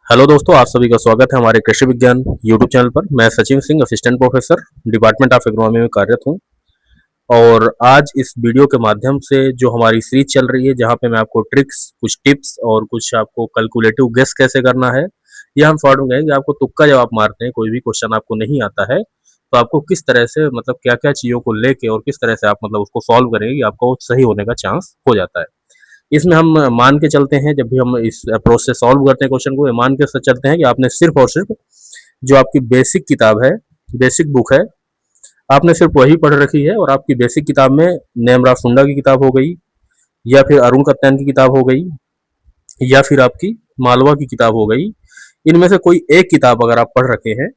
Hello दोस्तों, आप सभी का स्वागत है हमारे कृषि विज्ञान यूट्यूब चैनल पर। मैं Sachin Singh, assistant professor, department of agronomy में कार्यरत हूं। और आज इस वीडियो के माध्यम से जो हमारी सीरीज चल रही है, जहां पे मैं आपको ट्रिक्स, कुछ टिप्स और कुछ आपको कैलकुलेटिव गेस कैसे करना है, ये हम पढ़ूंगे कि आपको तुक्का जब आप मारते हैं, कोई भी क्वेश्चन आपको नहीं आता है, तो आपको किस तरह से मतलब क्या क्या चीज़ों को लेके और किस तरह से आप मतलब उसको सॉल्व करेंगे कि आपको वो सही होने का चांस हो जाता है। इसमें हम मान के चलते हैं, जब भी हम इस अप्रोच से सॉल्व करते हैं क्वेश्चन को, ये मान के चलते हैं कि आपने सिर्फ और सिर्फ जो आपकी बेसिक किताब है, बेसिक बुक है, आपने सिर्फ वही पढ़ रखी है। और आपकी बेसिक किताब में नेमरा फुंडा की किताब हो गई, या फिर अरुण कत्यान की किताब हो गई, या फिर आपकी मालवा की किताब हो गई। इनमें से कोई एक किताब अगर आप पढ़ रखे हैं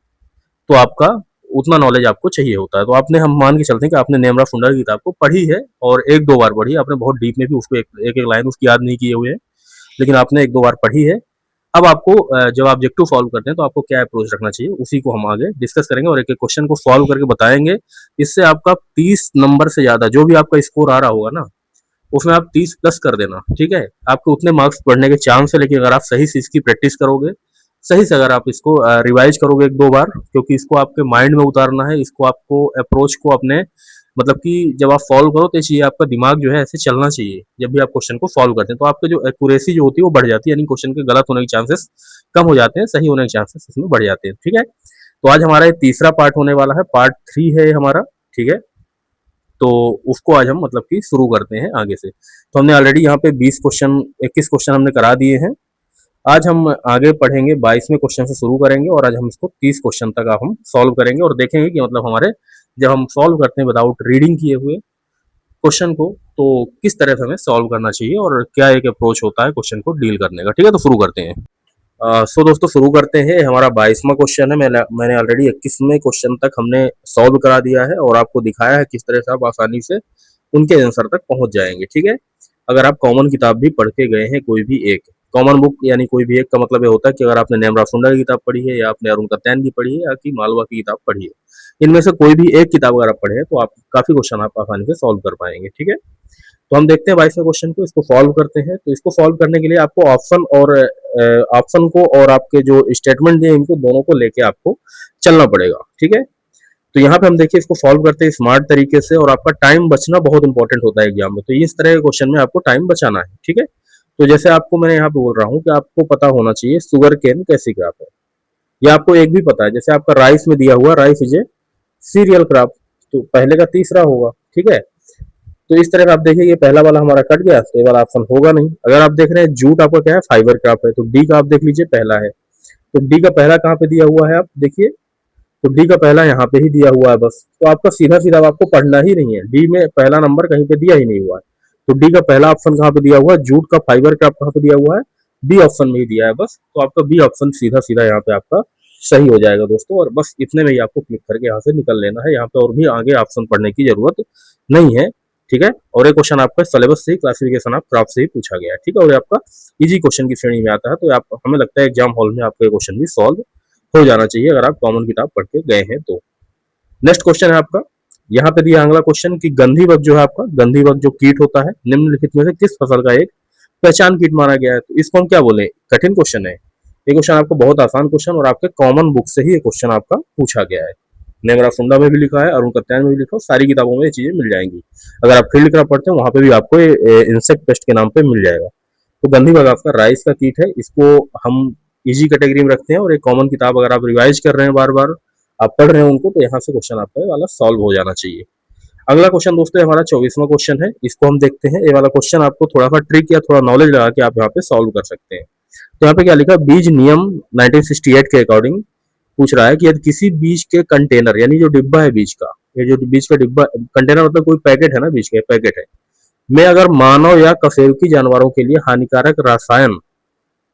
तो आपका उतना नॉलेज आपको चाहिए होता है। तो आपने, हम मान के चलते हैं कि आपने नेमरा फुंडा की किताब को पढ़ी है और एक दो बार पढ़ी, आपने बहुत डीप में भी उसको एक एक लाइन उसकी याद नहीं किए हुए हैं, लेकिन आपने एक दो बार पढ़ी है। अब आपको जब ऑब्जेक्टिव सॉल्व करते हैं तो आपको क्या अप्रोच रखना चाहिए, उसी को हम आगे डिस्कस करेंगे और एक एक क्वेश्चन को सॉल्व करके बताएंगे। इससे आपका 30 नंबर से ज्यादा जो भी आपका स्कोर आ रहा होगा ना, उसमें आप 30 प्लस कर देना, ठीक है। आपके उतने मार्क्स बढ़ने के चांस है, लेकिन अगर आप सही से इसकी प्रैक्टिस करोगे, सही से अगर आप इसको रिवाइज करोगे एक दो बार, क्योंकि इसको आपके माइंड में उतारना है, इसको आपको अप्रोच को अपने मतलब कि जब आप सॉल्व करो तो चाहिए आपका दिमाग जो है ऐसे चलना चाहिए। जब भी आप क्वेश्चन को सॉल्व करते हैं तो आपके जो एक्यूरेसी जो होती है वो बढ़ जाती है, यानी क्वेश्चन के गलत होने के चांसेस कम हो जाते हैं, सही होने के चांसेस इसमें बढ़ जाते हैं, ठीक है। तो आज हमारा ये तीसरा पार्ट होने वाला है, पार्ट 3 है हमारा, ठीक है। तो उसको आज हम मतलब कि शुरू करते हैं आगे से। तो हमने ऑलरेडी यहाँ पे 20 क्वेश्चन, 21 क्वेश्चन हमने करा दिए हैं। आज हम आगे पढ़ेंगे, 22वें क्वेश्चन से शुरू करेंगे और आज हम इसको 30 क्वेश्चन तक हम सॉल्व करेंगे और देखेंगे कि मतलब हमारे, जब हम सॉल्व करते हैं विदाउट रीडिंग किए हुए क्वेश्चन को, तो किस तरह से हमें सॉल्व करना चाहिए और क्या एक अप्रोच होता है क्वेश्चन को डील करने का, ठीक है। तो शुरू करते हैं। सो दोस्तों, शुरू करते हैं। हमारा 22वां क्वेश्चन है। मैंने ऑलरेडी 21वें क्वेश्चन तक हमने सॉल्व करा दिया है और आपको दिखाया है किस तरह से आप आसानी से उनके आंसर तक पहुंच जाएंगे, ठीक है। अगर आप कॉमन किताब भी पढ़ के गए हैं, कोई भी एक कॉमन बुक, यानी कोई भी एक का मतलब ये होता है कि अगर आपने नेमरा फुंडा की किताब पढ़ी है, या आपने अरुण कत्यान की पढ़ी है, या कि मालवा की किताब पढ़ी है, इनमें से कोई भी एक किताब अगर आप पढ़े हैं तो आप काफी क्वेश्चन आप आसानी से सॉल्व कर पाएंगे, ठीक है। तो हम देखते हैं 22वें क्वेश्चन को, इसको सॉल्व करते हैं। तो इसको सॉल्व करने के लिए आपको ऑप्शन और ऑप्शन को और आपके जो स्टेटमेंट दिए इनको दोनों को लेके आपको चलना पड़ेगा, ठीक है। तो यहाँ पे हम देखिए इसको सॉल्व करते हैं स्मार्ट तरीके से, और आपका टाइम बचना बहुत इंपॉर्टेंट होता है एग्जाम में। तो इस तरह के क्वेश्चन में आपको टाइम बचाना है, ठीक है। तो जैसे आपको मैंने यहाँ पे बोल रहा हूँ कि आपको पता होना चाहिए शुगर केन कैसी क्रॉप है, या आपको एक भी पता है, जैसे आपका राइस में दिया हुआ, rice is a cereal crop, तो पहले का तीसरा होगा, ठीक है। तो इस तरह का आप देखिए, ये पहला वाला हमारा कट गया, तो ये वाला ऑप्शन होगा नहीं। अगर आप देख रहे हैं जूट आपका क्या है, फाइबर क्रॉप है, तो डी का आप देख लीजिए पहला है। तो डी का पहला कहाँ पे दिया हुआ है, आप देखिए, तो डी का पहला यहाँ पे ही दिया हुआ है बस। तो आपका सीधा सीधा आपको पढ़ना ही नहीं है, डी में पहला नंबर कहीं पे दिया ही नहीं हुआ है। तो डी का पहला ऑप्शन कहाँ पे दिया हुआ है, जूट का फाइबर क्रॉप कहाँ पे दिया हुआ है, बी ऑप्शन में ही दिया है बस। तो आपका बी ऑप्शन सीधा सीधा यहाँ पे आपका सही हो जाएगा दोस्तों। और बस इतने में ही आपको क्लिक करके यहाँ से निकल लेना है, यहाँ पे और भी आगे ऑप्शन पढ़ने की जरूरत नहीं है, ठीक है। और ये क्वेश्चन आपका सिलेबस से ही, क्लासिफिकेशन ऑफ क्रॉप से ही पूछा गया है, ठीक है। और ये आपका इजी क्वेश्चन की श्रेणी में आता है, तो आप, हमें लगता है एग्जाम हॉल में आपका ये क्वेश्चन भी सॉल्व हो जाना चाहिए अगर आप कॉमन किताब पढ़ के गए हैं तो। नेक्स्ट क्वेश्चन है आपका, यहाँ पे दिया अगला क्वेश्चन कि गंधी बग जो है आपका, गंधी बग जो कीट होता है, निम्नलिखित में से किस फसल का एक पहचान कीट माना गया है। तो इसको हम क्या बोले, कठिन क्वेश्चन है ये क्वेश्चन, आपको बहुत आसान क्वेश्चन, और आपके कॉमन बुक से ही ये क्वेश्चन आपका पूछा गया है। नेमरा फुंडा में भी लिखा है, अरुण कत्यान में भी लिखा है, सारी किताबों में ये चीजें मिल जाएंगी। अगर आप फील्ड क्रॉप पढ़ते हैं वहां पे भी आपको इंसेक्ट पेस्ट के नाम पे मिल जाएगा। तो गंधी बग आपका राइस का कीट है, इसको हम इजी कैटेगरी में रखते हैं। और एक कॉमन किताब अगर आप रिवाइज कर रहे हैं, बार बार आप पढ़ रहे हैं उनको, तो यहाँ से क्वेश्चन आपका ये वाला सॉल्व हो जाना चाहिए। अगला क्वेश्चन दोस्तों हमारा 24वां क्वेश्चन है, इसको हम देखते हैं। ये वाला क्वेश्चन आपको थोड़ा सा ट्रिक या थोड़ा नॉलेज लगा के आप यहाँ पे सॉल्व कर सकते हैं। तो यहाँ पे क्या लिखा, बीज नियम 1968 के अकॉर्डिंग पूछ रहा है कि यदि किसी बीज के कंटेनर, यानी जो डिब्बा है बीज का, ये जो बीज का डिब्बा, कंटेनर मतलब कोई पैकेट है ना, बीज का पैकेट है, में अगर मानव या कशेरुकी जानवरों के लिए हानिकारक रसायन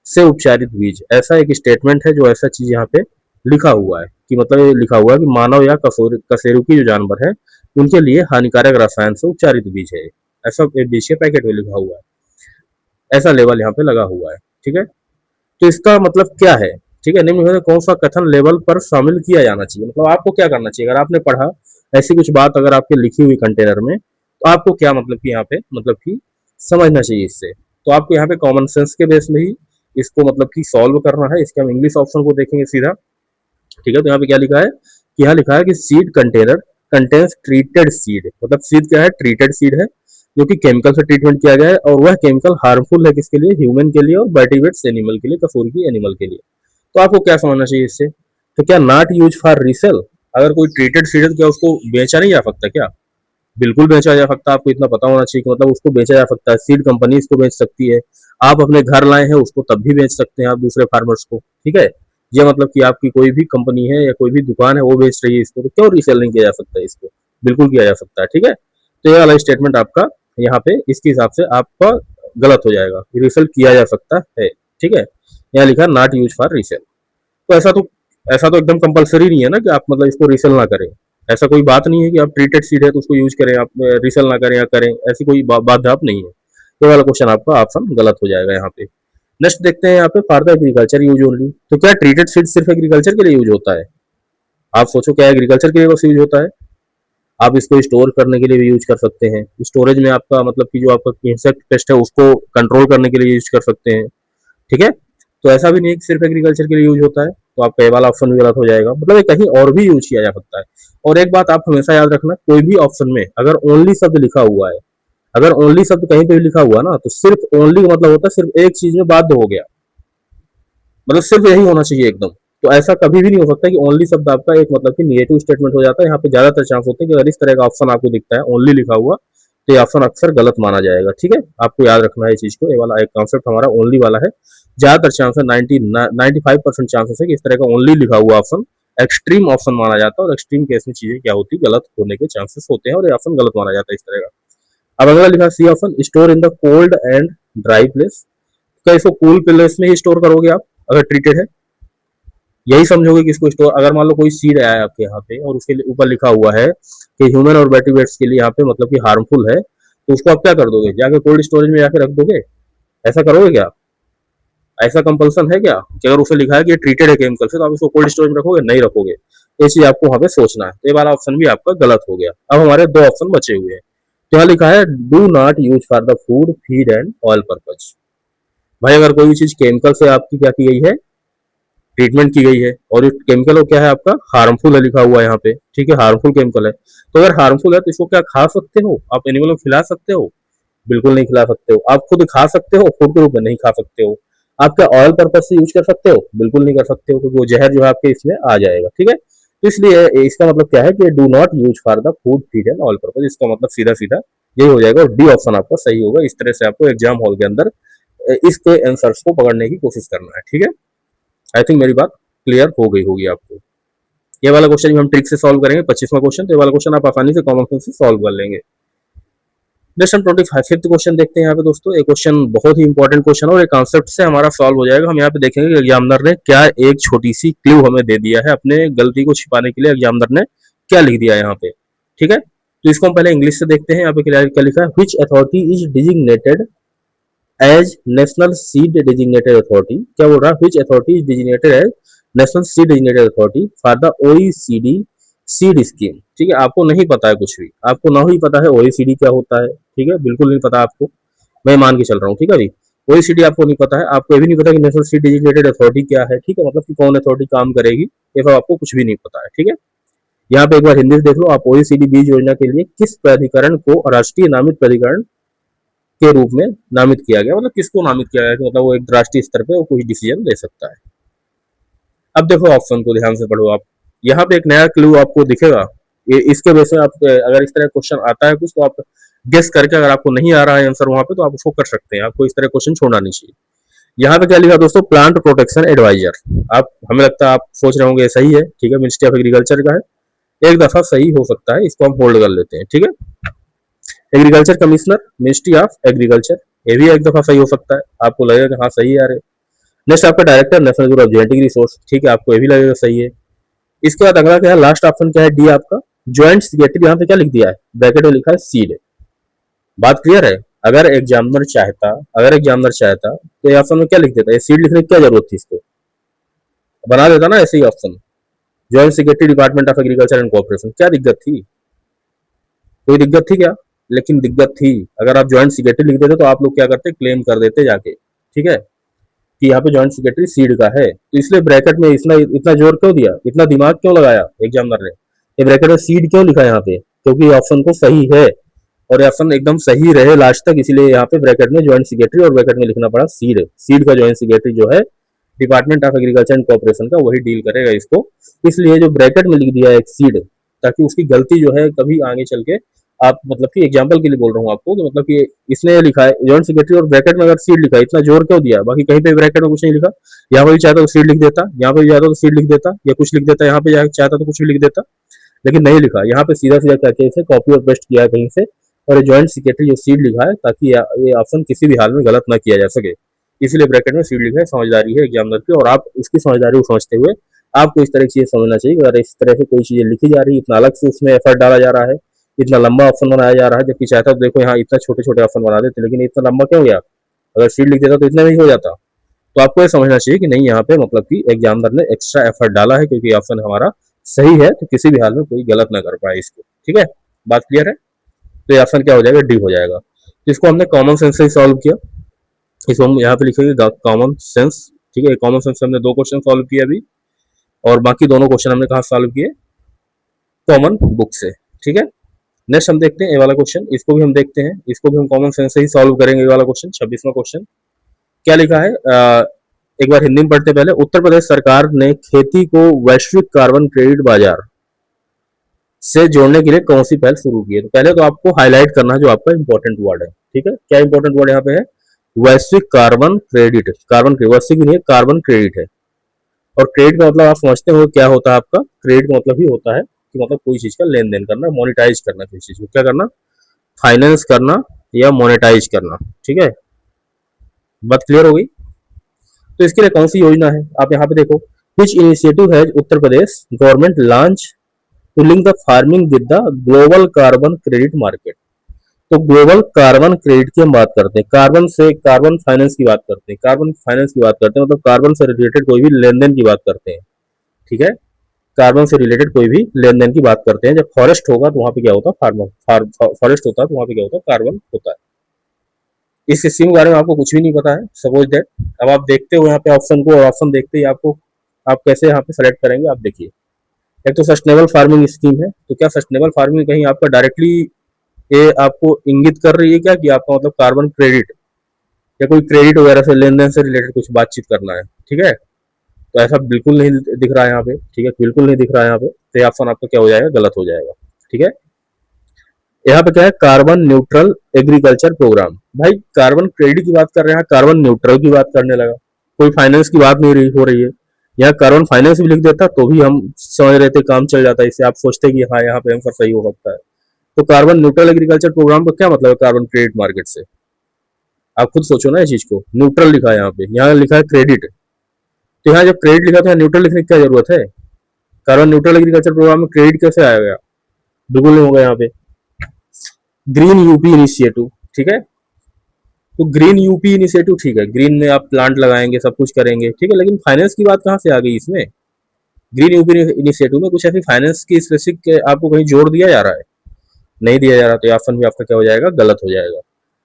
से उपचारित बीज, ऐसा एक स्टेटमेंट है जो ऐसा चीज यहाँ पे लिखा हुआ है कि मतलब ये लिखा हुआ है कि मानव या कशेरुकी जो जानवर है उनके लिए हानिकारक रसायन से उपचारित बीज है, ऐसा बीज के पैकेट में लिखा हुआ है, ऐसा लेवल यहाँ पे लगा हुआ है, ठीक है। तो इसका मतलब क्या है, ठीक है, निम्न में कौन सा कथन लेवल पर शामिल किया जाना चाहिए, मतलब आपको क्या करना चाहिए अगर आपने पढ़ा ऐसी कुछ बात अगर आपके लिखी हुई कंटेनर में, तो आपको क्या मतलब कि यहाँ पे मतलब कि समझना चाहिए इससे। तो आपको यहाँ पे कॉमन सेंस के बेस में ही इसको मतलब कि सॉल्व करना है। इसके हम इंग्लिश ऑप्शन को देखेंगे सीधा, ठीक है। तो यहाँ पे क्या लिखा है कि यहाँ लिखा है कि seed container contains treated seed, मतलब सीड क्या है, ट्रीटेड सीड है जो कि केमिकल से ट्रीटमेंट किया गया है, और वह केमिकल हार्मफुल है किसके लिए, ह्यूमन के लिए और वर्टिब्रेट्स एनिमल के लिए, कसूरगी एनिमल के लिए। तो आपको क्या समझना चाहिए इससे, तो क्या नॉट यूज फॉर रीसेल, अगर कोई ट्रीटेड सीड है क्या उसको बेचा नहीं जा सकता क्या, बिल्कुल बेचा जा सकता है। आपको इतना पता होना चाहिए कि मतलब उसको बेचा जा सकता है, सीड कंपनी इसको बेच सकती है, आप अपने घर लाए हैं उसको तब भी बेच सकते हैं आप दूसरे फार्मर्स को, ठीक है। ये मतलब कि आपकी कोई भी कंपनी है या कोई भी दुकान है वो बेच रही है इसको, तो क्यों रीसेल नहीं किया जा सकता है इसको, बिल्कुल किया जा सकता है, ठीक है। तो ये वाला स्टेटमेंट आपका यहाँ पे इसके हिसाब से आपका गलत हो जाएगा, रीसेल किया जा सकता है, ठीक है। यहाँ लिखा नॉट यूज फॉर रीसेल। तो ऐसा तो एकदम कंपलसरी नहीं है ना कि आप मतलब इसको रीसेल ना करें, ऐसा कोई बात नहीं है कि आप ट्रीटेड सीड है तो उसको यूज करें, आप रीसेल ना करें या करें, ऐसी कोई बात आप नहीं है। ये वाला क्वेश्चन आपका ऑप्शन गलत हो जाएगा यहाँ पे। नेक्स्ट देखते हैं यहाँ पे for the agriculture use only, तो क्या ट्रीटेड सीड सिर्फ एग्रीकल्चर के लिए यूज होता है, आप सोचो क्या एग्रीकल्चर के लिए बस यूज होता है, आप इसको स्टोर करने के लिए भी यूज कर सकते हैं, स्टोरेज में आपका मतलब कि जो आपका इंसेक्ट पेस्ट है उसको कंट्रोल करने के लिए यूज कर सकते हैं, ठीक है। तो ऐसा भी नहीं कि सिर्फ एग्रीकल्चर के लिए यूज होता है, तो आपका ये वाला ऑप्शन भी गलत हो जाएगा, मतलब ये कहीं और भी यूज किया जा सकता है। और एक बात आप हमेशा याद रखना, कोई भी ऑप्शन में अगर ओनली शब्द लिखा हुआ है, अगर ओनली शब्द कहीं पे भी लिखा हुआ ना, तो सिर्फ ओनली का मतलब होता है सिर्फ एक चीज में बाध्य हो गया, मतलब सिर्फ यही होना चाहिए एकदम। तो ऐसा कभी भी नहीं हो सकता कि ओनली शब्द आपका एक मतलब कि निगेटिव स्टेटमेंट हो जाता है। यहाँ पे ज्यादातर चांस होते हैं कि अगर इस तरह का ऑप्शन आपको दिखता है ओनली लिखा हुआ, तो ये ऑप्शन अक्सर गलत माना जाएगा, ठीक है। आपको याद रखना है इस चीज को, ये वाला एक कॉन्सेप्ट हमारा ओनली वाला है। ज्यादातर चांस है 95% चांसेस है कि इस तरह का ओनली लिखा हुआ ऑप्शन एक्सट्रीम ऑप्शन माना जाता है, और एक्सट्रीम केस में चीजें क्या होती गलत होने के चांसेस होते हैं, और ये ऑप्शन गलत माना जाता है इस तरह का। अब अगला लिखा C option, store in the cold and dry place, क्या इसको कूल प्लेस में ही स्टोर करोगे आप अगर ट्रीटेड है, यही समझोगे कि इसको स्टोर, अगर मान लो कोई सीड आया है आपके यहाँ पे और उसके ऊपर लिखा हुआ है कि ह्यूमन और वर्टिब्रेट्स के लिए यहाँ पे मतलब कि हार्मफुल है, तो उसको आप क्या कर दोगे, जाके कोल्ड स्टोरेज में जाके रख दोगे, ऐसा करोगे क्या, ऐसा कंपल्सन है क्या कि अगर उसे लिखा है कि ये ट्रीटेड है केमिकल से तो आप इसको कोल्ड स्टोरेज में रखोगे, नहीं रखोगे। ये चीज आपको वहां पे सोचना है, तो ये वाला ऑप्शन भी आपका गलत हो गया। अब हमारे दो ऑप्शन बचे हुए हैं, तो यहाँ लिखा है do not use for the food feed and oil purpose. भाई अगर कोई चीज केमिकल से आपकी क्या की गई है, ट्रीटमेंट की गई है, और केमिकल क्या है आपका हार्मफुल है लिखा हुआ है यहाँ पे, ठीक है, हार्मफुल केमिकल है, तो अगर हार्मफुल है तो इसको क्या खा सकते हो आप, एनिमल को खिला सकते हो, बिल्कुल नहीं खिला सकते हो। आप खुद खा सकते हो, फूड के रूप में नहीं खा सकते हो। आप क्या ऑयल पर्पज से यूज कर सकते हो, बिल्कुल नहीं कर सकते हो, क्योंकि वो जहर जो है आपके इसमें आ जाएगा, ठीक है। तो इसलिए इसका मतलब क्या है कि do not use for the food feed and oil purpose, इसका मतलब सीधा सीधा यही हो जाएगा, और डी ऑप्शन आपका सही होगा। इस तरह से आपको एग्जाम हॉल के अंदर इसके आंसर्स को पकड़ने की कोशिश करना है, ठीक है। आई थिंक मेरी बात क्लियर हो गई होगी आपको। ये वाला क्वेश्चन भी हम ट्रिक से सॉल्व करेंगे, 25वां क्वेश्चन, तो ये वाला क्वेश्चन आप आसानी से कॉमन सेंस से सॉल्व कर लेंगे। नेक्स्ट हम 25 क्वेश्चन देखते हैं यहाँ पे दोस्तों। एक क्वेश्चन बहुत ही इंपॉर्टेंट क्वेश्चन है और एक कॉन्सेप्ट से हमारा सॉल्व हो जाएगा। हम यहाँ पे देखेंगे कि एग्जामिनर ने क्या एक छोटी सी क्लू हमें दे दिया है, अपने गलती को छिपाने के लिए एग्जामिनर ने क्या लिख दिया है यहाँ पे, ठीक है। तो इसको हम पहले इंग्लिश से देखते हैं, यहाँ पे क्या लिखा है, which authority is designated as national seed designated authority, क्या बोल रहा है, which authority is designated as national seed designated authority for the OECD seed scheme, ठीक है। आपको नहीं पता है कुछ भी, आपको ना ही पता है ओईसीडी क्या होता है, ठीक है, बिल्कुल नहीं पता आपको, मैं मान के चल रहा हूँ, ठीक है। अभी ओईसीडी आपको नहीं पता है, आपको ये भी नहीं पता कि नेशनल सीड डेजिग्नेटेड अथॉरिटी क्या है, ठीक है, मतलब कि कौन अथॉरिटी काम करेगी, ये सब आपको कुछ भी नहीं पता है, ठीक है। यहाँ पे एक बार हिंदी से देख लो, आप ओईसीडी बीज योजना के लिए किस प्राधिकरण को राष्ट्रीय नामित प्राधिकरण के रूप में नामित किया गया, मतलब किसको नामित किया गया, मतलब वो एक राष्ट्रीय स्तर पे वो कोई डिसीजन ले सकता है। अब देखो ऑप्शन को ध्यान से पढ़ो आप, यहाँ पे एक नया क्लू आपको दिखेगा, ये इसके बेस में आप अगर इस तरह क्वेश्चन आता है कुछ तो आप गेस करके, अगर आपको नहीं आ रहा है आंसर वहां पे तो आप उसको कर सकते हैं, आपको इस तरह क्वेश्चन छोड़ना नहीं चाहिए। यहाँ पे क्या लिखा दोस्तों, प्लांट प्रोटेक्शन एडवाइजर, आप हमें लगता है आप सोच रहे होंगे सही है, ठीक है, मिनिस्ट्री ऑफ एग्रीकल्चर का है, एक दफा सही हो सकता है, इसको हम होल्ड कर लेते हैं, ठीक है। Agriculture commissioner ministry of agriculture, ये भी एक दफा सही हो सकता है, आपको लगेगा कि हाँ सही है यार। नेक्स्ट आपका director national bureau of genetic resource, ठीक है, आपको ये भी लगेगा सही है। इसके बाद अगला क्या है, लास्ट ऑप्शन क्या है, डी आपका ज्वाइंट सेक्रेटरी, यहाँ पे क्या लिख दिया है, ब्रैकेट में लिखा है सीड। बात क्लियर है, अगर एग्जामिनर चाहता तो ये ऑप्शन में क्या लिख देता, ये सीड लिखने की क्या जरूरत थी, इसको बना देता ना ऐसे ही option, joint secretary department of agriculture and cooperation, क्या दिक्कत थी, कोई दिक्कत थी क्या, लेकिन दिक्कत थी। अगर आप ज्वाइंट सेक्रेटरी लिख देते तो आप लोग क्या करते, क्लेम कर देते जाके, ठीक है, कि यहाँ पे जॉइंट सेक्रेटरी सीड का है, तो इसलिए ब्रैकेट में इतना इतना जोर क्यों दिया, इतना दिमाग क्यों लगाया एग्जामिनर ने, ये ब्रैकेट में सीड क्यों लिखा यहाँ पे, क्योंकि ऑप्शन को सही है और ये ऑप्शन एकदम सही रहे लास्ट तक, इसीलिए यहाँ पे ब्रैकेट में जॉइंट सेक्रेटरी और ब्रैकेट में लिखना पड़ा सीड। सीड का जॉइंट सेक्रेटरी जो है department of agriculture and cooperation का, वही डील करेगा इसको, इसलिए जो ब्रैकेट में लिख दिया है एक सीड, ताकि उसकी गलती जो है कभी आगे चल के आप, मतलब कि एग्जाम्पल के लिए बोल रहा हूँ आपको, कि मतलब कि इसने लिखा है जॉइंट सेक्रेटरी और ब्रैकेट में अगर सीड लिखा है, इतना जोर क्यों दिया, बाकी कहीं पे ब्रैकेट में कुछ नहीं लिखा, यहाँ पे भी चाहता तो सीड लिख देता, यहाँ पे भी चाहता तो सीड लिख देता, या कुछ लिख देता, यहाँ पे चाहता तो कुछ भी लिख देता, लेकिन नहीं लिखा, यहाँ पे सीधा सीधा क्या किया, इसे कॉपी और पेस्ट किया है कहीं से, और जॉइंट सेक्रेटरी जो सीड लिखा है, ताकि ये ऑप्शन किसी भी हाल में गलत ना किया जा सके, इसलिए ब्रैकेट में सीड लिखा है। समझदारी है एग्जामिनर की, और आप इसकी समझदारी को समझते हुए आपको इस तरह की चीजें समझना चाहिए। अगर इस तरह से कोई चीजें लिखी जा रही है, इतना अलग से उसमें एफर्ट डाला जा रहा है, इतना लंबा ऑप्शन बनाया जा रहा है, जबकि चाहता तो देखो यहाँ इतना छोटे छोटे ऑप्शन बना देते, लेकिन इतना लंबा क्यों गया, अगर सीड लिख देता तो इतना नहीं हो जाता। तो आपको ये समझना चाहिए कि नहीं, यहाँ पे मतलब कि एग्जामिनर ने एक्स्ट्रा एफर्ट डाला है, क्योंकि ऑप्शन हमारा सही है, तो किसी भी हाल में कोई गलत ना कर पाए इसको। ठीक है, बात क्लियर है। तो ये ऑप्शन क्या हो जाएगा, डी हो जाएगा। तो इसको हमने कॉमन सेंस से ही सॉल्व किया, इसको हम यहाँ पे लिखेंगे कॉमन सेंस। ठीक है, कॉमन सेंस से हमने 2 क्वेश्चन सॉल्व किए अभी, और बाकी दोनों क्वेश्चन हमने कहाँ सॉल्व किए, कॉमन बुक से। ठीक है, नेक्स्ट हम देखते हैं ये वाला क्वेश्चन, इसको भी हम देखते हैं, इसको भी हम कॉमन सेंस से ही सॉल्व करेंगे। ये वाला क्वेश्चन 26वां क्वेश्चन क्या लिखा है, एक बार हिंदी में पढ़ते पहले। उत्तर प्रदेश सरकार ने खेती को वैश्विक कार्बन क्रेडिट बाजार से जोड़ने के लिए कौन सी पहल शुरू की है। तो पहले तो आपको हाईलाइट करना है जो आपका इंपॉर्टेंट वर्ड है। ठीक है, क्या इंपॉर्टेंट वर्ड यहाँ पे है, वैश्विक कार्बन क्रेडिट। कार्बन वैश्विक नहीं है, कार्बन क्रेडिट है। और क्रेडिट का मतलब आप समझते हो क्या होता है आपका, क्रेडिट का मतलब ही होता है कि मतलब कोई चीज का लेन देन करना, मोनेटाइज करना, किसी चीज को क्या करना, फाइनेंस करना या मोनेटाइज करना। ठीक है, बात क्लियर हो गई। तो इसके लिए कौन सी योजना है, आप यहाँ पे देखो, विच इनिशिएटिव है Uttar Pradesh government launch to link the farming with the global carbon credit market. तो ग्लोबल कार्बन क्रेडिट की हम बात करते हैं, कार्बन से कार्बन फाइनेंस की बात करते हैं, कार्बन फाइनेंस की बात करते हैं, मतलब कार्बन से रिलेटेड कोई भी लेन देन की बात करते हैं। ठीक है, कार्बन से रिलेटेड कोई भी लेन देन की बात करते हैं। जब फॉरेस्ट होगा तो वहां पे क्या होता है, फॉरेस्ट होता है तो वहां पे क्या होता है, कार्बन होता है। इस स्कीम के बारे में आपको कुछ भी नहीं पता है, सपोज दैट। अब आप देखते हो यहाँ पे ऑप्शन को, और ऑप्शन देखते ही आपको, आप कैसे यहाँ पे सेलेक्ट करेंगे, आप देखिए। एक तो सस्टेनेबल फार्मिंग स्कीम है, तो क्या सस्टेनेबल फार्मिंग कहीं आपका डायरेक्टली ये आपको इंगित कर रही है क्या कि आपका मतलब कार्बन क्रेडिट या कोई क्रेडिट वगैरह से लेन देन से रिलेटेड कुछ बातचीत करना है। ठीक है, तो ऐसा बिल्कुल नहीं दिख रहा है यहाँ पे। ठीक है, बिल्कुल नहीं दिख रहा है यहाँ पे, तो ये ऑप्शन आपका क्या हो जाएगा, गलत हो जाएगा। ठीक है, यहाँ पे क्या है, कार्बन न्यूट्रल एग्रीकल्चर प्रोग्राम। भाई कार्बन क्रेडिट की बात कर रहे हैं, कार्बन न्यूट्रल की बात करने लगा, कोई फाइनेंस की बात नहीं हो रही है। यहाँ कार्बन फाइनेंस भी लिख देता तो भी हम समझ रहे थे, काम चल जाता है, इससे आप सोचते कि हाँ यहाँ पे आंसर सही हो सकता है। तो कार्बन न्यूट्रल एग्रीकल्चर प्रोग्राम का क्या मतलब है, कार्बन क्रेडिट मार्केट से, आप खुद सोचो ना इस चीज को। न्यूट्रल लिखा है यहाँ पे, यहाँ लिखा है क्रेडिट, तो यहाँ जब क्रेडिट लिखा था, यहाँ न्यूट्रल लिखने की क्या जरूरत है। कार्बन न्यूट्रल एग्रीकल्चर प्रोग्राम में क्रेडिट कैसे आया गया, बिल्कुल नहीं होगा यहाँ पे। ग्रीन यूपी इनिशिएटिव, ठीक है, तो ग्रीन यूपी इनिशिएटिव ठीक है, ग्रीन में आप प्लांट लगाएंगे, सब कुछ करेंगे, ठीक है, लेकिन फाइनेंस की बात कहाँ से आ गई इसमें। ग्रीन यूपी इनिशिएटिव में कुछ ऐसी फाइनेंस की स्पेसिफिक आपको कहीं जोड़ दिया जा रहा है, नहीं दिया जा रहा, तो ऑप्शन भी आपका क्या हो जाएगा, गलत हो जाएगा।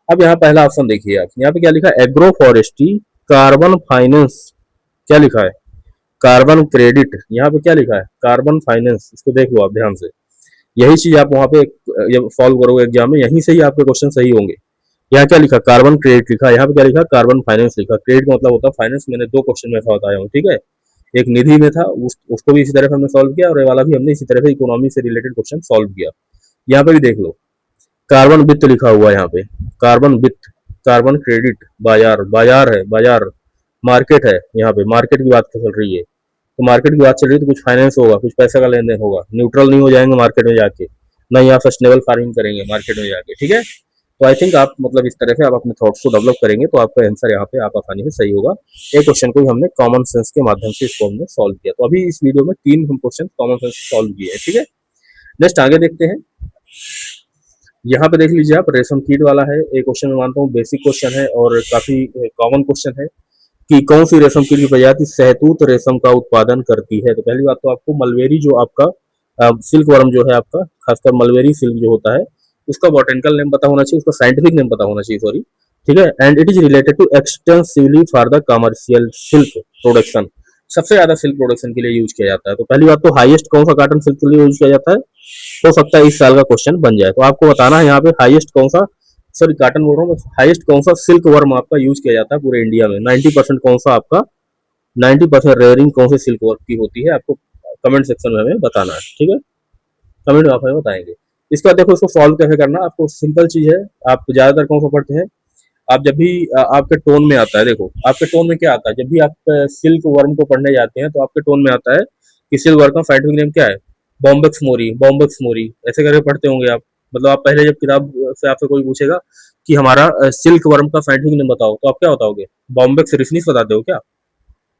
अब यहाँ पहला ऑप्शन देखिए आप, यहाँ पे क्या लिखा है, एग्रो फॉरेस्ट्री कार्बन फाइनेंस, क्या लिखा है, कार्बन क्रेडिट, यहाँ पे क्या लिखा है, कार्बन फाइनेंस। इसको देख लो आप ध्यान से, यही चीज आप वहां पे जब सॉल्व करोगे एग्जाम में, यहीं से ही आपके क्वेश्चन सही होंगे। यहाँ क्या लिखा, कार्बन क्रेडिट लिखा, यहाँ पे क्या लिखा, कार्बन फाइनेंस लिखा। क्रेडिट का मतलब होता है फाइनेंस, मैंने 2 क्वेश्चन में ऐसा बताया हूँ। ठीक है, एक निधि में था, उसको भी इसी तरह से हमने सॉल्व किया, और ये वाला भी हमने इसी तरह से इकोनॉमी से रिलेटेड क्वेश्चन सॉल्व किया। यहाँ पे भी देख लो, कार्बन वित्त लिखा हुआ है यहाँ पे, कार्बन वित्त, कार्बन क्रेडिट, बाजार, बाजार है, बाजार, मार्केट है, यहाँ पे मार्केट की बात चल रही है, तो मार्केट की बात चल रही है तो कुछ फाइनेंस होगा, कुछ पैसे का लेन देन होगा, न्यूट्रल नहीं हो जाएंगे मार्केट में जाके, ना यहाँ सस्टेनेबल फार्मिंग करेंगे मार्केट में जाके। ठीक है, तो आई थिंक आप मतलब इस तरह से आप अपने थॉट्स को डेवलप करेंगे तो आपका आंसर यहाँ पे आप आसानी से सही होगा। एक क्वेश्चन को ही हमने कॉमन सेंस के माध्यम से इसको हमने सॉल्व किया, तो अभी इस वीडियो में 3 हम क्वेश्चन कॉमन सेंस सॉल्व किए हैं। ठीक है, नेक्स्ट आगे देखते हैं। यहाँ पे देख लीजिए आप, रेशम कीट वाला है एक क्वेश्चन, मैं मानता हूँ बेसिक क्वेश्चन है और काफी कॉमन क्वेश्चन है कि कौन सी रेशम कीट की प्रजाति सहतूत रेशम का उत्पादन करती है। तो पहली बात तो आपको मलबेरी जो आपका सिल्क वर्म जो है आपका, खासकर मलबेरी सिल्क जो होता है, उसका बॉटेनिकल नेम पता होना चाहिए, उसका साइंटिफिक नेम पता होना चाहिए, सॉरी। ठीक है। And it is related to extensively for the commercial silk production, सबसे ज्यादा सिल्क प्रोडक्शन के लिए यूज किया जाता है। तो पहली बात तो हाईएस्ट कौन सा कॉटन सिल्क के लिए यूज किया जाता है, हो सकता है इस साल का क्वेश्चन बन जाए। तो आपको बताना है यहाँ पे हाईएस्ट कौन सा, सॉरी कॉटन बोल रहा हूँ, हाईएस्ट कौन सा सिल्क वर्म आपका यूज किया जाता है पूरे इंडिया में। 90% कौन सा आपका, 90% रेयरिंग कौन से सिल्क वर्म की होती है, आपको कमेंट सेक्शन में हमें बताना है। ठीक है, कमेंट में आप हमें बताएंगे। इसका देखो इसको सॉल्व कैसे करना, आपको सिंपल चीज है। आप ज्यादातर कौन सा पढ़ते हैं, आप जब भी आपके टोन में आता है, देखो आपके टोन में क्या आता है, जब भी आप सिल्क वर्म को पढ़ने जाते हैं तो आपके टोन में आता है कि सिल्क वर्म का साइंटिफिक नेम क्या है, बॉम्बेक्स मोरी, बॉम्बेक्स मोरी, ऐसे करके पढ़ते होंगे आप। मतलब आप पहले जब किताब से आपसे कोई पूछेगा कि हमारा सिल्क वर्म का साइंटिफिक नेम बताओ, तो आप क्या बताओगे, बॉम्बेक्स रिसिनिस बताते हो क्या,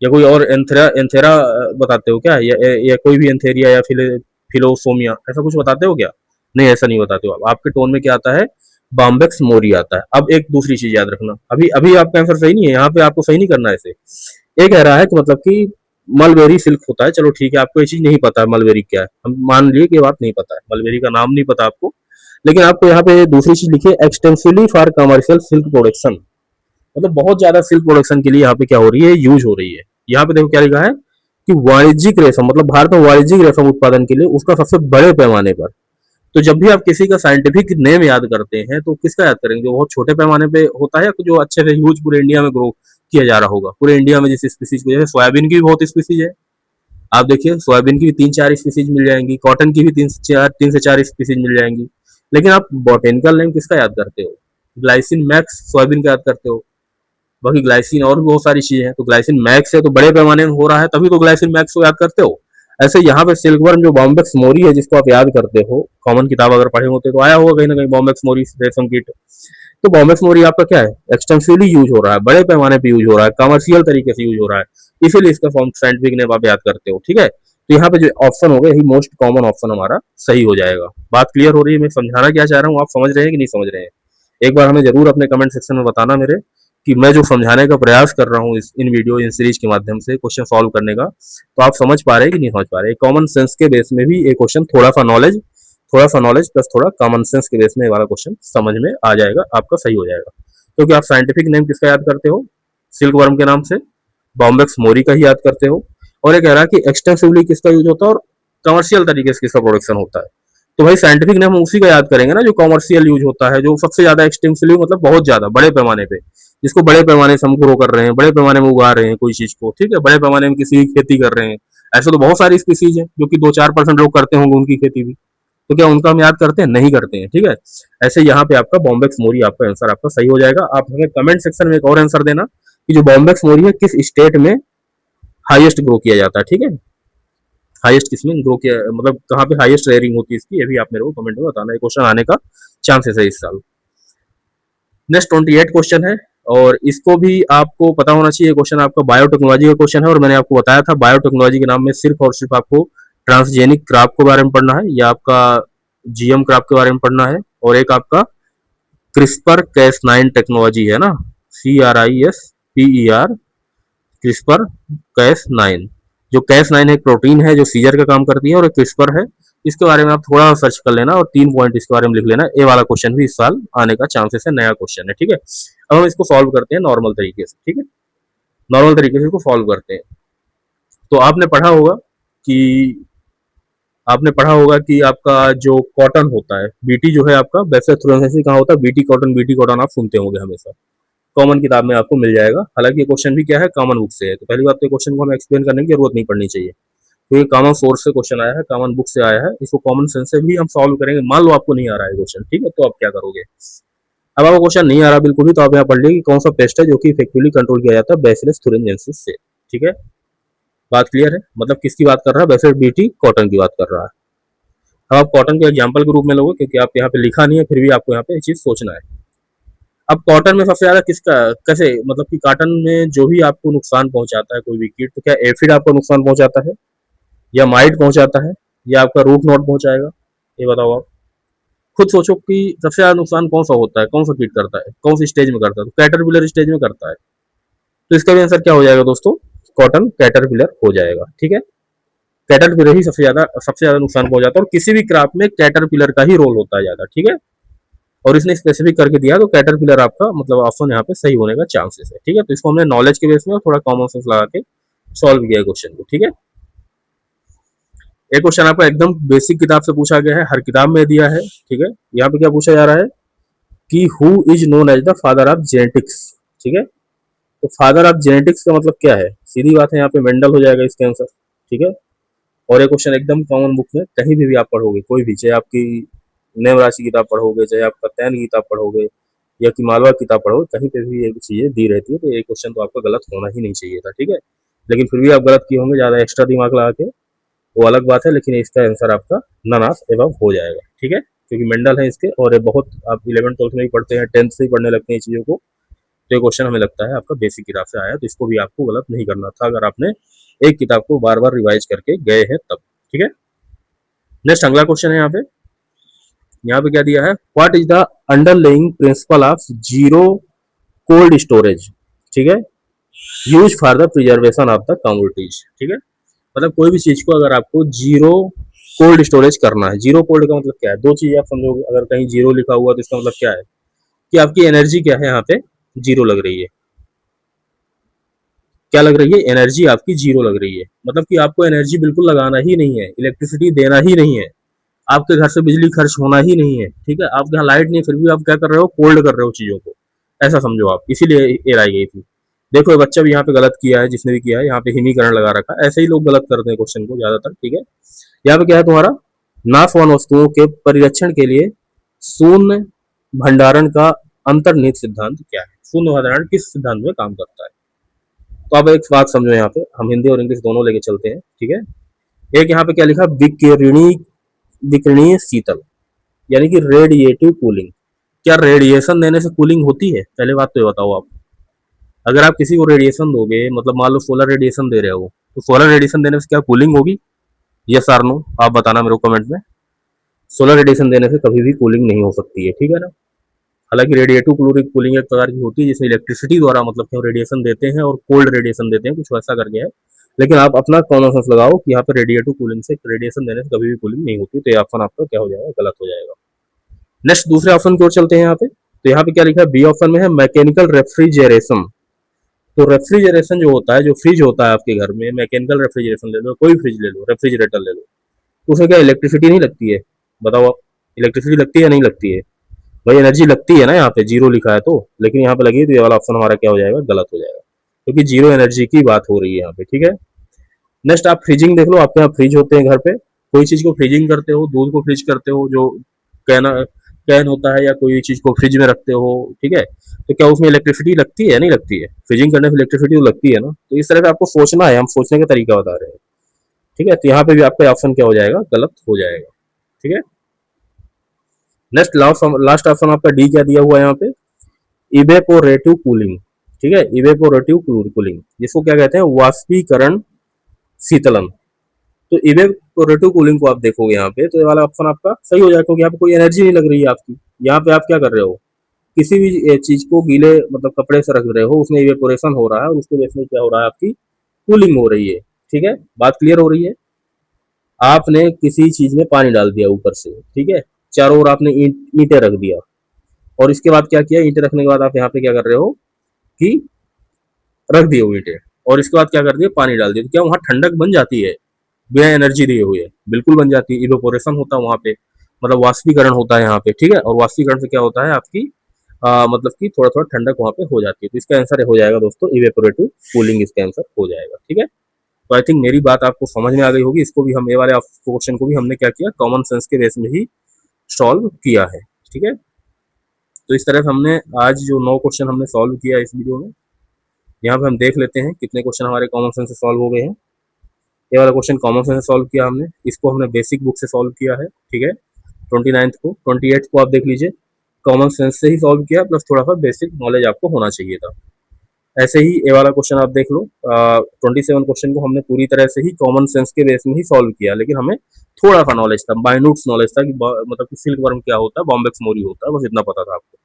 या कोई और एंथेरा एंथेरा बताते हो क्या, या कोई भी एंथेरिया या फिलोसोमिया, ऐसा कुछ बताते हो क्या? नहीं, ऐसा नहीं बताते हो आप। आपके टोन में क्या आता है, बॉम्बेक्स मोरी आता है। अब एक दूसरी चीज याद रखना, अभी अभी आपका आंसर सही नहीं है, यहाँ पे आपको सही नहीं करना है ऐसे। ये कह रहा है कि मतलब कि मलबेरी सिल्क होता है, चलो ठीक है, आपको ये चीज नहीं पता है मलबेरी क्या है, हम मान लिए कि ये बात नहीं पता है, मलबेरी का नाम नहीं पता आपको। लेकिन आपको यहाँ पे दूसरी चीज लिखी है, extensively for commercial silk production, मतलब बहुत ज्यादा सिल्क प्रोडक्शन के लिए यहाँ पे क्या हो रही है, यूज हो रही है। यहाँ पे देखो क्या लिखा है कि वाणिज्यिक रेशम, मतलब भारत में वाणिज्यिक रेशम उत्पादन के लिए उसका सबसे बड़े पैमाने पर। तो जब भी आप किसी का साइंटिफिक नेम याद करते हैं तो किसका याद करेंगे, जो बहुत छोटे पैमाने पे होता है या जो अच्छे से ह्यूज पूरे इंडिया में ग्रो किया जा रहा होगा। पूरे इंडिया में जिस स्पीसीज को, जैसे सोयाबीन की भी बहुत स्पीसीज है, आप देखिए सोयाबीन की भी 3-4 स्पीसीज मिल जाएंगी, कॉटन की भी 3 से 4 स्पीसीज मिल जाएंगी। लेकिन आप बॉटेनिकल नेम किसका याद करते हो, ग्लाइसिन मैक्स सोयाबीन का याद करते हो। बाकी ग्लाइसिन और भी बहुत सारी चीजें हैं, तो ग्लाइसिन मैक्स है तो बड़े पैमाने में हो रहा है, तभी तो ग्लाइसिन मैक्स को याद करते हो। ऐसे यहाँ पे सिल्कवर्म जो बॉम्बेक्स मोरी है जिसको आप याद करते हो, कॉमन किताब अगर पढ़े होते तो आया होगा कहीं ना कहीं बॉम्बेक्स मोरी रेशम कीट। तो बॉम्बेक्स मोरी आपका क्या है, एक्सटेंसिवली यूज हो रहा है, बड़े पैमाने पे यूज हो रहा है, कमर्शियल तरीके से यूज हो रहा है, इसीलिए इसका फॉर्म साइंटिफिक नेम आप याद करते हो। ठीक है, तो यहाँ पे जो ऑप्शन होगा यही मोस्ट कॉमन ऑप्शन हमारा सही हो जाएगा। बात क्लियर हो रही है, मैं समझाना क्या चाह रहा हूँ, आप समझ रहे हैं कि नहीं समझ रहे हैं? एक बार हमें जरूर अपने कमेंट सेक्शन में बताना मेरे, कि मैं जो समझाने का प्रयास कर रहा हूँ इन वीडियो इन सीरीज के माध्यम से क्वेश्चन सॉल्व करने का, तो आप समझ पा रहे हैं कि नहीं समझ पा रहे हैं। कॉमन सेंस के बेस में भी एक क्वेश्चन, थोड़ा सा नॉलेज प्लस थोड़ा कॉमन सेंस के बेस में वाला क्वेश्चन समझ में आ जाएगा, आपका सही हो जाएगा। क्योंकि आप साइंटिफिक नेम किसका याद करते हो, सिल्क वर्म के नाम से बॉम्बेक्स मोरी का ही याद करते हो। और ये कह रहा है कि एक्सटेंसिवली किसका यूज होता है और कमर्शियल तरीके से किसका प्रोडक्शन होता है। तो भाई साइंटिफिक नेम हम उसी का याद करेंगे ना जो कमर्शियल यूज होता है, जो सबसे ज्यादा एक्सटेंसिवली मतलब बहुत ज्यादा बड़े पैमाने पे, जिसको बड़े पैमाने से हम ग्रो कर रहे हैं, बड़े पैमाने में उगा रहे हैं कोई चीज को। ठीक है, बड़े पैमाने में किसी की खेती कर रहे हैं। ऐसे तो बहुत सारी स्पीसीज हैं जो कि 2-4% लोग करते होंगे उनकी खेती भी, तो क्या उनका हम याद करते हैं, नहीं करते हैं। ठीक है, ऐसे यहाँ पे आपका बॉम्बेक्स मोरी आपका आंसर आपका सही हो जाएगा। आप हमें कमेंट सेक्शन में एक और आंसर देना कि जो बॉम्बेक्स मोरी है किस स्टेट में हाईएस्ट ग्रो किया जाता है। ठीक है, हाईएस्ट किसमें ग्रो किया, मतलब कहाँ पे हाईएस्ट रेयरिंग होती है इसकी, ये भी आप मेरे को कमेंट में बताना। ये क्वेश्चन आने का चांसेस है इस साल। नेक्स्ट 28 क्वेश्चन है, और इसको भी आपको पता होना चाहिए। क्वेश्चन आपका बायोटेक्नोलॉजी का क्वेश्चन है, और मैंने आपको बताया था बायोटेक्नोलॉजी के नाम में सिर्फ और सिर्फ आपको ट्रांसजेनिक क्रॉप के बारे में पढ़ना है, या आपका जीएम क्रॉप के बारे में पढ़ना है, और एक आपका क्रिस्पर कैस9 टेक्नोलॉजी है ना, CRISPER, क्रिस्पर कैस9। जो कैस9 एक प्रोटीन है जो सीजर का काम करती है, और एक क्रिस्पर है, इसके बारे में आप थोड़ा सर्च कर लेना और 3 पॉइंट इसके बारे में लिख लेना। ये वाला क्वेश्चन भी इस साल आने का चांसेस है, नया क्वेश्चन है। ठीक है, अब हम इसको सॉल्व करते हैं नॉर्मल तरीके से। ठीक है, नॉर्मल तरीके से इसको सॉल्व करते हैं। तो आपने पढ़ा होगा कि आपका जो कॉटन होता है, बीटी जो है आपका बेफेथ्रोनेसी कहाँ होता है, बीटी कॉटन आप सुनते होंगे हमेशा, कॉमन किताब में आपको मिल जाएगा। हालांकि ये क्वेश्चन भी क्या है, कॉमन बुक से है, तो पहली बात तो क्वेश्चन को हमें एक्सप्लेन करने की जरूरत नहीं पड़नी चाहिए, तो ये कॉमन सोर्स से क्वेश्चन आया है, कॉमन बुक से आया है, इसको कॉमन सेंस से भी हम सॉल्व करेंगे। मान लो आपको नहीं आ रहा है क्वेश्चन, ठीक है, तो आप क्या करोगे, अब आपको क्वेश्चन नहीं आ रहा बिल्कुल भी, तो आप यहाँ पढ़ लीजिए कौन सा पेस्ट है जो कि इफेक्टिवली कंट्रोल किया जाता है बैसिलस thuringiensis से। ठीक है, बात क्लियर है, मतलब किसकी बात कर रहा है, बैसिलस बीटी कॉटन की बात कर रहा है। अब आप कॉटन के एग्जाम्पल के रूप में लोगे, क्योंकि आप यहाँ पे लिखा नहीं है, फिर भी आपको यहाँ पे ये चीज सोचना है। अब कॉटन में सबसे ज्यादा किसका, कैसे, मतलब कि कॉटन में जो भी आपको नुकसान पहुंचाता है कोई भी कीट, तो क्या एफिड आपको नुकसान पहुंचाता है, या माइट पहुंचाता है, या आपका रूट नॉट पहुंचाएगा, ये बताओ आप खुद सोचो कि सबसे ज्यादा नुकसान कौन सा होता है, कौन सा कीट करता है, कौन सी स्टेज में करता है, तो कैटरपिलर स्टेज में करता है। तो इसका भी आंसर क्या हो जाएगा दोस्तों, कॉटन कैटरपिलर हो जाएगा। ठीक है, कैटरपिलर ही सबसे ज्यादा नुकसान पहुंचाता है, और किसी भी क्रॉप में कैटरपिलर का ही रोल होता है ज्यादा। ठीक है, और इसने स्पेसिफिक करके दिया, तो कैटरपिलर आपका मतलब ऑप्शन यहाँ पे सही होने का चांसेस है। ठीक है, तो इसको हमने नॉलेज के बेस में थोड़ा कॉमन सेंस लगा के सॉल्व किया क्वेश्चन को। ठीक है, एक क्वेश्चन आपको एकदम बेसिक किताब से पूछा गया है, हर किताब में दिया है। ठीक है, यहाँ पे क्या पूछा जा रहा है कि who is known as the father of genetics. ठीक है, तो फादर ऑफ जेनेटिक्स का मतलब क्या है, सीधी बात है, यहाँ पे मेंडल हो जाएगा इसका आंसर। ठीक है, और ये क्वेश्चन एकदम कॉमन बुक में कहीं भी आप पढ़ोगे, कोई भी, चाहे आपकी नेम राशि किताब पढ़ोगे, चाहे आप कत्यायन की किताब पढ़ोगे या कि मालवा किताब पढ़ोगे, कहीं पे भी ये चीजें दी रहती है। तो ये क्वेश्चन तो आपका गलत होना ही नहीं चाहिए था। ठीक है, लेकिन फिर भी आप गलत किए होंगे ज्यादा एक्स्ट्रा दिमाग लगा के, वो अलग बात है, लेकिन इसका आंसर आपका नन ऑफ एबव हो जाएगा। ठीक है, क्योंकि मेंडल है इसके, और ये बहुत आप 11th-12th में भी पढ़ते हैं, 10th से ही पढ़ने लगते हैं चीजों को। तो ये क्वेश्चन हमें लगता है आपका बेसिक किताब से आया, तो इसको भी आपको गलत नहीं करना था अगर आपने एक किताब को बार बार रिवाइज करके गए हैं तब। ठीक है, नेक्स्ट अगला क्वेश्चन है यहाँ पे क्या दिया है, what is the underlying principle of zero cold storage. ठीक है, use for the preservation of the commodities. ठीक है, मतलब कोई भी चीज को अगर आपको जीरो कोल्ड स्टोरेज करना है, जीरो कोल्ड का मतलब क्या है, दो चीजें आप समझोगे, अगर कहीं जीरो लिखा हुआ तो इसका मतलब क्या है कि आपकी एनर्जी क्या है, यहाँ पे जीरो लग रही है। क्या लग रही है, एनर्जी आपकी जीरो लग रही है, मतलब कि आपको एनर्जी बिल्कुल लगाना ही नहीं है, इलेक्ट्रिसिटी देना ही नहीं है, आपके घर से बिजली खर्च होना ही नहीं है। ठीक है, आपके यहाँ लाइट नहीं, फिर भी आप क्या कर रहे हो, कोल्ड कर रहे हो चीजों को, ऐसा समझो आप, इसीलिए ये लाई गई थी। देखो ये बच्चा भी यहाँ पे गलत किया है, जिसने भी किया है यहाँ पे हिमीकरण लगा रखा है, ऐसे ही लोग गलत करते हैं क्वेश्चन को ज्यादातर। ठीक है, यहाँ पे क्या है तुम्हारा, नाशवान वस्तुओं के परिरक्षण के लिए शून्य भंडारण का अंतर्निहित सिद्धांत क्या है, शून्य भंडारण किस सिद्धांत में काम करता है। तो अब एक बात समझो, यहाँ पे हम हिंदी और इंग्लिश दोनों लेके चलते हैं। ठीक है, एक यहाँ पे क्या लिखा, विकिरणीय शीतल, यानी कि रेडिएटिव कूलिंग। क्या रेडिएशन देने से कूलिंग होती है, पहले बात तो ये बताओ आप। अगर आप किसी को रेडिएशन दोगे, मतलब मान लो सोलर रेडिएशन दे रहे हो, तो सोलर रेडिएशन देने से क्या कूलिंग होगी, यस और नो, आप बताना मेरे को कमेंट में। सोलर रेडिएशन देने से कभी भी कूलिंग नहीं हो सकती है। ठीक है ना, हालांकि रेडिएटिव कूलिंग एक प्रकार की होती है जिसमें इलेक्ट्रिसिटी द्वारा मतलब कि हम रेडिएशन देते हैं और कोल्ड रेडिएशन देते हैं, कुछ वैसा करके है। लेकिन आप अपना कॉमन सेंस लगाओ कि यहाँ पे रेडिएटिव कूलिंग से, रेडिएशन देने से कभी भी कूलिंग नहीं होती, तो ये ऑप्शन आपका क्या हो जाएगा, गलत हो जाएगा। नेक्स्ट दूसरे ऑप्शन की ओर चलते हैं यहाँ पे, तो यहाँ पे क्या लिखा है, बी ऑप्शन में है मैकेनिकल रेफ्रिजरेशन। तो रेफ्रिजरेशन जो होता है, जो फ्रिज होता है आपके घर में, मैकेनिकल रेफ्रिजरेशन ले लो, कोई फ्रिज ले लो, रेफ्रिजरेटर ले लो, तो उसमें क्या इलेक्ट्रिसिटी नहीं लगती है, बताओ आप, इलेक्ट्रिसिटी लगती है या नहीं लगती है, भाई एनर्जी लगती है ना, यहाँ पे जीरो लिखा है तो, लेकिन यहाँ पे लगी, तो ये वाला ऑप्शन हमारा क्या हो जाएगा, गलत हो जाएगा, क्योंकि जीरो एनर्जी की बात हो रही है यहाँ पे। ठीक है, नेक्स्ट आप फ्रीजिंग देख लो, आपके यहाँ फ्रिज होते हैं घर पे, कोई चीज को फ्रीजिंग करते हो, दूध को फ्रिज करते हो, जो कैन कैन होता है, या कोई चीज को फ्रिज में रखते हो। ठीक है, तो क्या उसमें इलेक्ट्रिसिटी लगती है या नहीं लगती है, फ्रीजिंग करने से इलेक्ट्रिसिटी तो लगती है ना, तो इस तरह से आपको सोचना है, हम सोचने का तरीका बता रहे हैं। ठीक है, तो यहाँ पे भी आपका ऑप्शन क्या हो जाएगा, गलत हो जाएगा। ठीक है, नेक्स्ट लास्ट ऑप्शन आपका डी क्या दिया हुआ है यहाँ पे, इवेपोरेटिव कूलिंग। ठीक है, इवेपोरेटिव कूलिंग, जिसको क्या कहते हैं, वाष्पीकरण शीतलन। तो इवेपोरेटिव कूलिंग को आप देखोगे यहाँ पे, तो ये वाला ऑप्शन आपका सही हो जाएगा, क्योंकि यहाँ पे कोई एनर्जी नहीं लग रही है आपकी। यहाँ पे आप क्या कर रहे हो, किसी भी चीज को गीले मतलब कपड़े से रख रहे हो, उसमें इवेपोरेशन हो रहा है, और उसके बेस में क्या हो रहा है, आपकी कूलिंग हो रही है। ठीक है, बात क्लियर हो रही है। आपने किसी चीज में पानी डाल दिया ऊपर से, ठीक है, चारों ओर आपने ईंटें रख दिया, और इसके बाद क्या किया, ईंटें रखने के बाद आप यहाँ पे क्या कर रहे हो कि रख दिए हुए ईंटें, और इसके बाद क्या कर दिया, पानी डाल दिया, तो क्या वहां ठंडक बन जाती है, बिना एनर्जी दिए हुए, बिल्कुल बन जाती है, इवेपोरेशन होता है वहां पे, मतलब वाष्पीकरण होता है यहाँ पे। ठीक है, और वाष्पीकरण से क्या होता है, आपकी मतलब कि थोड़ा थोड़ा ठंडक वहां पे हो जाती है, तो इसका आंसर हो जाएगा दोस्तों इवेपोरेटिव कूलिंग, इसका आंसर हो जाएगा। ठीक है, तो आई थिंक मेरी बात आपको समझ में आ गई होगी, इसको भी हम, ये वाले क्वेश्चन को भी हमने क्या किया, कॉमन सेंस के बेस में ही सॉल्व किया है। ठीक है, तो इस तरह से हमने आज जो 9 क्वेश्चन हमने सॉल्व किया इस वीडियो में, यहाँ पे हम देख लेते हैं कितने क्वेश्चन हमारे कॉमन सेंस से सॉल्व हो गए हैं। ये वाला क्वेश्चन कॉमन सेंस से सॉल्व किया हमने, इसको हमने बेसिक बुक से सॉल्व किया है। ठीक है, 29 को, 28 को आप देख लीजिए, कॉमन सेंस से ही सॉल्व किया, प्लस थोड़ा सा बेसिक नॉलेज आपको होना चाहिए था। ऐसे ही ये वाला क्वेश्चन आप देख लो, 27 क्वेश्चन को हमने पूरी तरह से ही कॉमन सेंस के बेस में ही सॉल्व किया, लेकिन हमें थोड़ा सा नॉलेज था, माइन्यूट नॉलेज था कि मतलब कि सिल्क वर्म क्या होता है, बॉम्बेक्स मोरी होता है, बस इतना पता था आपको।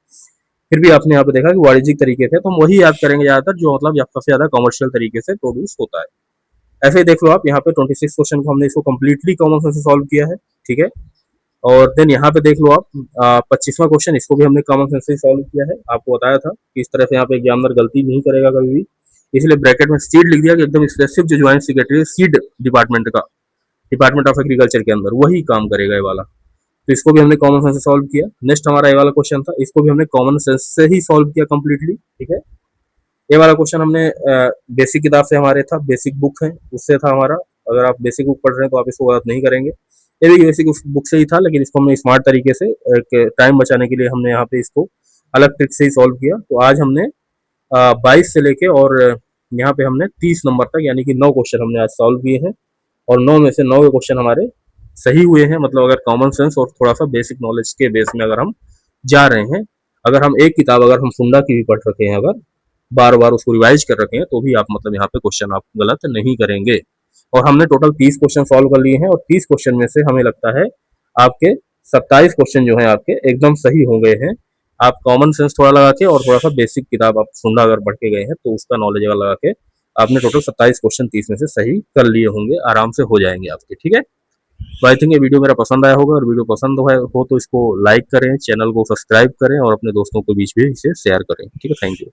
फिर भी आपने यहाँ पे देखा कि वाणिज्यिक तरीके से, तो हम वही याद करेंगे ज्यादातर जो मतलब सबसे ज्यादा कॉमर्शियल तरीके से प्रोड्यूस होता है। ऐसे ही देख लो आप, यहाँ पे 26 क्वेश्चन को हमने इसको कम्प्लीटली कॉमन सेंस से सॉल्व किया है। ठीक है, और देन यहाँ पे देख लो आप 25वां क्वेश्चन, इसको भी हमने कॉमन सेंस से सॉल्व किया है। आपको बताया था कि इस तरह से यहाँ पे एग्जामिनर गलती नहीं करेगा कभी भी, इसलिए ब्रैकेट में सीड लिख दिया कि एकदम स्पेसिफिक जो ज्वाइंट सेक्रेटरी है सीड डिपार्टमेंट का, डिपार्टमेंट ऑफ एग्रीकल्चर के अंदर वही काम करेगा ये वाला। तो इसको भी हमने कॉमन सेंस से सॉल्व किया। नेक्स्ट हमारा ये वाला क्वेश्चन था, इसको भी हमने कॉमन सेंस से ही सॉल्व किया कंप्लीटली, ठीक है। ये वाला क्वेश्चन हमने बेसिक किताब से हमारे था, बेसिक बुक है उससे था हमारा। अगर आप बेसिक बुक पढ़ रहे हैं तो आप इसको गलत नहीं करेंगे, ये भी बेसिक बुक से ही था, लेकिन इसको हमने स्मार्ट तरीके से टाइम बचाने के लिए हमने यहाँ पे इसको अलग ट्रिक से ही सॉल्व किया। तो आज हमने 22 से लेके और यहाँ पे हमने 30 नंबर तक यानी कि 9 क्वेश्चन हमने आज सॉल्व किए हैं, और 9 में से 9 क्वेश्चन हमारे सही हुए हैं। मतलब अगर कॉमन सेंस और थोड़ा सा बेसिक नॉलेज के बेस में अगर हम जा रहे हैं, अगर हम एक किताब अगर हम फुंडा की भी पढ़ रखे हैं, अगर बार बार उसको रिवाइज कर रखे हैं, तो भी आप मतलब यहाँ पे क्वेश्चन आप गलत नहीं करेंगे। और हमने टोटल 30 क्वेश्चन सॉल्व कर लिए हैं, और 30 क्वेश्चन में से हमें लगता है आपके 27 क्वेश्चन जो हैं आपके एकदम सही हो गए हैं। आप कॉमन सेंस थोड़ा लगा के और थोड़ा सा बेसिक किताब आप फुंडा अगर पढ़ के गए हैं तो उसका नॉलेज अगर लगा के आपने टोटल 27 क्वेश्चन 30 में से सही कर लिए होंगे, आराम से हो जाएंगे आपके, ठीक है। तो आई थिंक ये वीडियो मेरा पसंद आया होगा, और वीडियो पसंद हो तो इसको लाइक करें, चैनल को सब्सक्राइब करें और अपने दोस्तों के बीच भी इसे शेयर करें, ठीक है। Thank you.